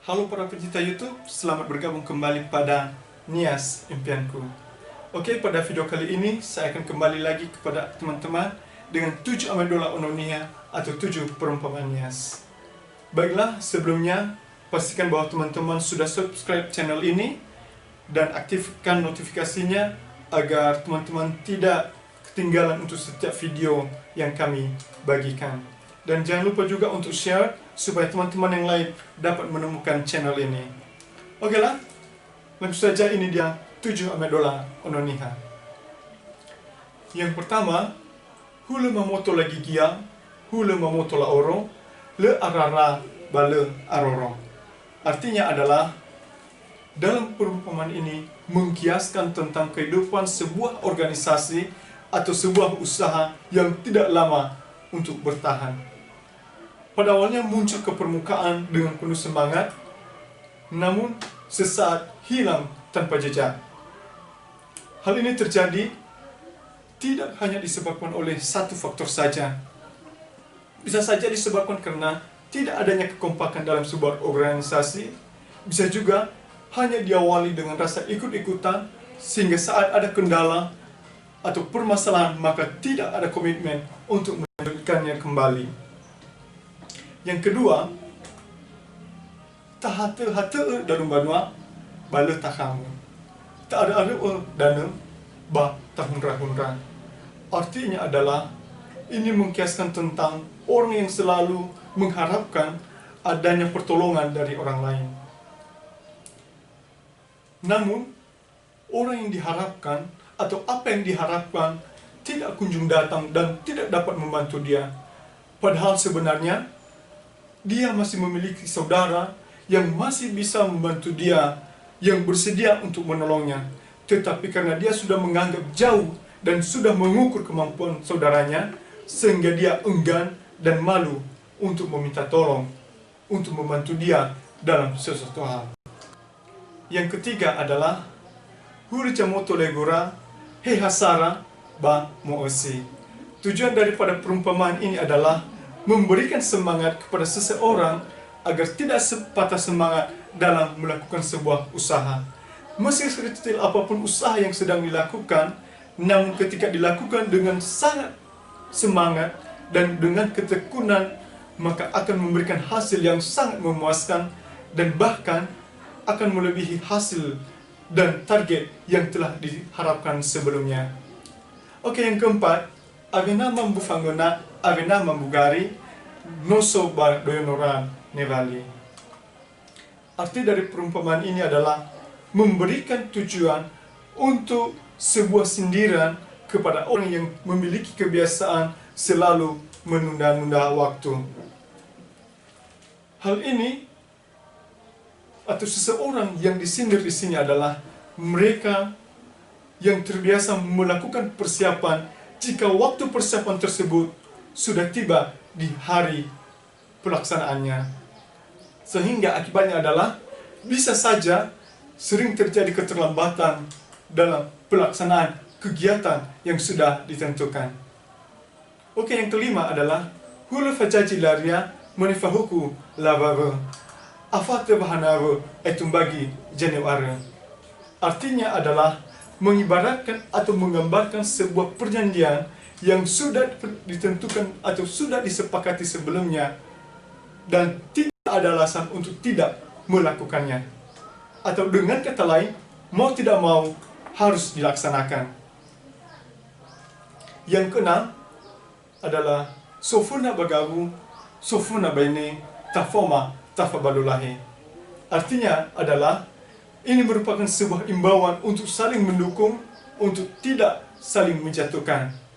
Halo para pecinta YouTube, selamat bergabung kembali pada Nias Impianku. Oke, pada video kali ini saya akan kembali lagi kepada teman-teman dengan 7 amendola ononia atau 7 perumpamaan Nias. Baiklah, sebelumnya pastikan bahwa teman-teman sudah subscribe channel ini dan aktifkan notifikasinya agar teman-teman tidak ketinggalan untuk setiap video yang kami bagikan. Dan jangan lupa juga untuk share supaya teman-teman yang lain dapat menemukan channel ini. Oke lah, langsung saja ini dia 7 amendola ononia. Yang pertama, hule mamoto lagi gia, hule mamoto la oro, le arara bale aroro. Artinya adalah, dalam perumpamaan ini mengkiaskan tentang kehidupan sebuah organisasi atau sebuah usaha yang tidak lama untuk bertahan. Pada awalnya muncul ke permukaan dengan penuh semangat, namun sesaat hilang tanpa jejak. Hal ini terjadi tidak hanya disebabkan oleh satu faktor saja. Bisa saja disebabkan karena tidak adanya kekompakan dalam sebuah organisasi. Bisa juga hanya diawali dengan rasa ikut-ikutan, sehingga saat ada kendala atau permasalahan maka tidak ada komitmen untuk melanjutkannya kembali. Yang kedua, tahate-hate dalam banua bala tahamu. Tak ada dana ba tahunra-hunra. Artinya adalah ini mengkiaskan tentang orang yang selalu mengharapkan adanya pertolongan dari orang lain. Namun, orang yang diharapkan atau apa yang diharapkan tidak kunjung datang dan tidak dapat membantu dia. Padahal sebenarnya dia masih memiliki saudara yang masih bisa membantu dia, yang bersedia untuk menolongnya. Tetapi karena dia sudah menganggap jauh dan sudah mengukur kemampuan saudaranya, sehingga dia enggan dan malu untuk meminta tolong, untuk membantu dia dalam sesuatu hal. Yang ketiga adalah hurica moto legora he hasara ba moosi. Tujuan daripada perumpamaan ini adalah memberikan semangat kepada seseorang agar tidak patah semangat dalam melakukan sebuah usaha. Meski sekecil apapun usaha yang sedang dilakukan, namun ketika dilakukan dengan sangat semangat dan dengan ketekunan, maka akan memberikan hasil yang sangat memuaskan dan bahkan akan melebihi hasil dan target yang telah diharapkan sebelumnya. Oke, yang keempat, avena mambufangona avena mambugari noso bar doyonoran nevali. Arti dari perumpamaan ini adalah memberikan tujuan untuk sebuah sindiran kepada orang yang memiliki kebiasaan selalu menunda-nunda waktu. Hal ini atau seseorang yang disindir di sini adalah mereka yang terbiasa melakukan persiapan jika waktu persiapan tersebut sudah tiba di hari pelaksanaannya. Sehingga akibatnya adalah bisa saja sering terjadi keterlambatan dalam pelaksanaan kegiatan yang sudah ditentukan. Oke, yang kelima adalah hulu fajaji laria manifahuku lavave afate bahanave etumbagi janeware. Artinya adalah mengibaratkan atau menggambarkan sebuah perjanjian yang sudah ditentukan atau sudah disepakati sebelumnya dan tidak ada alasan untuk tidak melakukannya. Atau dengan kata lain, mau tidak mau harus dilaksanakan. Yang keenam adalah sofuna bagabu, sofuna baine, tafoma, tafabalulahi. Artinya adalah ini merupakan sebuah imbauan untuk saling mendukung, untuk tidak saling menjatuhkan.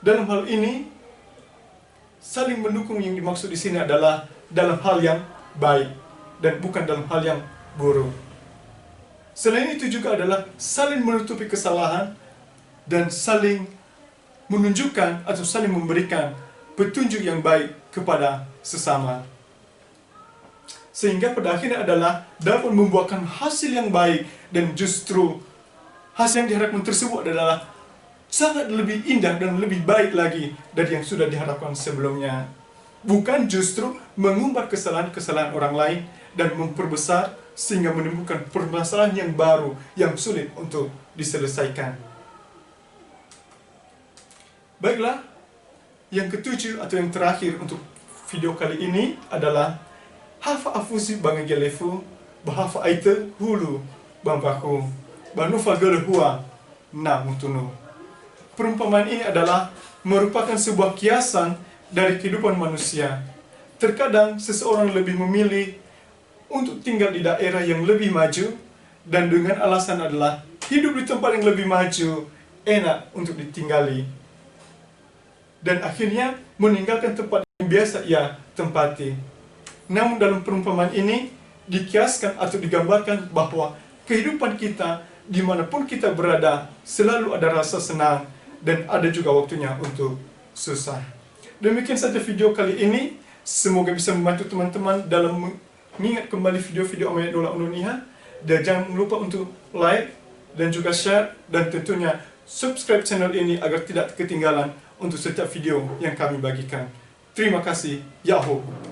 Dalam hal ini, saling mendukung yang dimaksud di sini adalah dalam hal yang baik dan bukan dalam hal yang buruk. Selain itu juga adalah saling menutupi kesalahan dan saling menunjukkan atau saling memberikan petunjuk yang baik kepada sesama. Sehingga pada akhirnya adalah dapat membuahkan hasil yang baik dan justru hasil yang diharapkan tersebut adalah sangat lebih indah dan lebih baik lagi dari yang sudah diharapkan sebelumnya. bukan justru mengumbar kesalahan-kesalahan orang lain dan memperbesar sehingga menimbulkan permasalahan yang baru yang sulit untuk diselesaikan. Baiklah, yang ketujuh atau yang terakhir untuk video kali ini adalah hafa afusi bangagelefu bahafa aite hulu bambaku banufa gelehua na mutunu. Perumpamaan ini adalah merupakan sebuah kiasan dari kehidupan manusia. Terkadang seseorang lebih memilih untuk tinggal di daerah yang lebih maju dan dengan alasan adalah hidup di tempat yang lebih maju enak untuk ditinggali, dan akhirnya meninggalkan tempat yang biasa ia tempati. Namun dalam perumpamaan ini dikiaskan atau digambarkan bahwa kehidupan kita dimanapun kita berada selalu ada rasa senang dan ada juga waktunya untuk susah. Demikian saja video kali ini. Semoga bisa membantu teman-teman dalam mengingat kembali video-video Amaya Dola Ununiha. Dan jangan lupa untuk like dan juga share dan tentunya subscribe channel ini agar tidak ketinggalan untuk setiap video yang kami bagikan. Terima kasih. Yahoo!